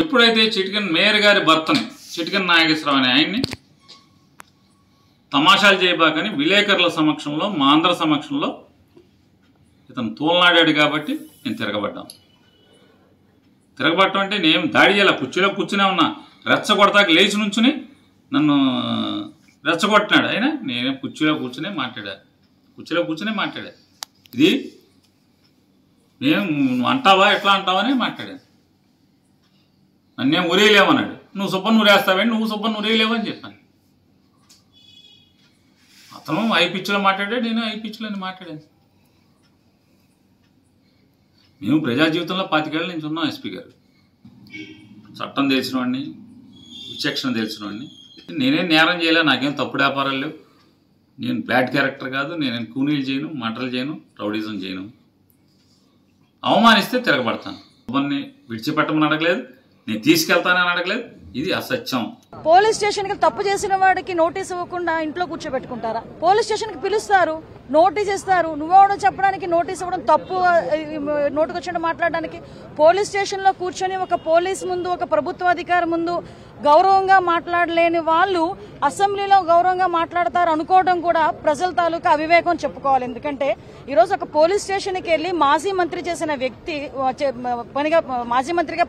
ఎప్పుడైతే చిటికెన్ మేయర్ గారి భర్తని చిటికెన్ నాగేశ్వరరావు అనే ఆయన్ని తమాషాలు చేయబాకని విలేకరుల సమక్షంలో మా అందరి సమక్షంలో ఇతను తోలనాడాడు కాబట్టి నేను తిరగబట్టం అంటే నేను దాడి చేయాల కుర్చీలో కూర్చునే ఉన్నా రెచ్చగొడతాకి లేచి నుంచుని నన్ను రెచ్చగొట్టినాడు అయినా నేనే కుర్చీలో కూర్చునే మాట్లాడా ఇది నేను అంటావా ఎట్లా అంటావని మాట్లాడాను. నన్నేం ఉరేయలేమన్నాడు. నువ్వు సుబ్బను ఉరేస్తావేంటి, నువ్వు సుబ్బను ఉరేయలేవని చెప్పాను. అతను ఐ పిచ్చిలో మాట్లాడాడు, నేను ఐ పిచ్చిలోని మాట్లాడాను. మేము ప్రజా జీవితంలో 25 ఏళ్ళ నుంచి ఉన్నాం. ఎస్పీ గారు చట్టం తెలిసిన వాడిని, విచక్షణ తెలిసిన వాడిని. నేనేం నేరం చేయలే, నాకేం తప్పుడు వ్యాపారాలు లేవు, నేను బ్యాడ్ క్యారెక్టర్ కాదు, నేనేం కూనీలు చేయను, మటలు చేయను, రౌడీజం చేయను. అవమానిస్తే తిరగబడతాను. సుబ్బన్ని విడిచిపెట్టమని అడగలేదు, నేను తీసుకెళ్తానని అడగలేదు. ఇది అసత్యం. పోలీస్ స్టేషన్ కి తప్పు చేసిన వాడికి నోటీస్ ఇవ్వకుండా ఇంట్లో కూర్చోబెట్టుకుంటారా? పోలీస్ స్టేషన్ కి పిలుస్తారు, నోటీస్ ఇస్తారు. నువ్వెవడో చెప్పడానికి నోటీస్ ఇవ్వడం తప్పు, నోటుకొచ్చిన మాట్లాడడానికి. పోలీస్ స్టేషన్ లో కూర్చొని ఒక పోలీస్ ముందు, ఒక ప్రభుత్వ అధికారి ముందు గౌరవంగా మాట్లాడలేని వాళ్ళు అసెంబ్లీలో గౌరవంగా మాట్లాడతారు అనుకోవడం కూడా ప్రజల తాలూకా అవివేకం చెప్పుకోవాలి. ఎందుకంటే ఈరోజు ఒక పోలీస్ స్టేషన్ కి వెళ్లి మాజీ మంత్రిగా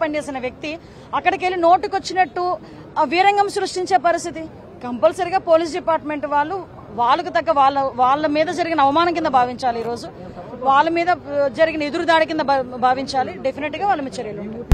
పనిచేసిన వ్యక్తి అక్కడికి వెళ్లి నోటుకొచ్చినట్టు వీరంగం సృష్టించే పరిస్థితి కంపల్సరీగా పోలీస్ డిపార్ట్మెంట్ వాళ్ళకు తగ్గ వాళ్ళ మీద జరిగిన అవమానం కింద భావించాలి. ఈరోజు వాళ్ళ మీద జరిగిన ఎదురుదాడి కింద భావించాలి. డెఫినెట్ గా వాళ్ళ మీద చర్యలు ఉంటాయి.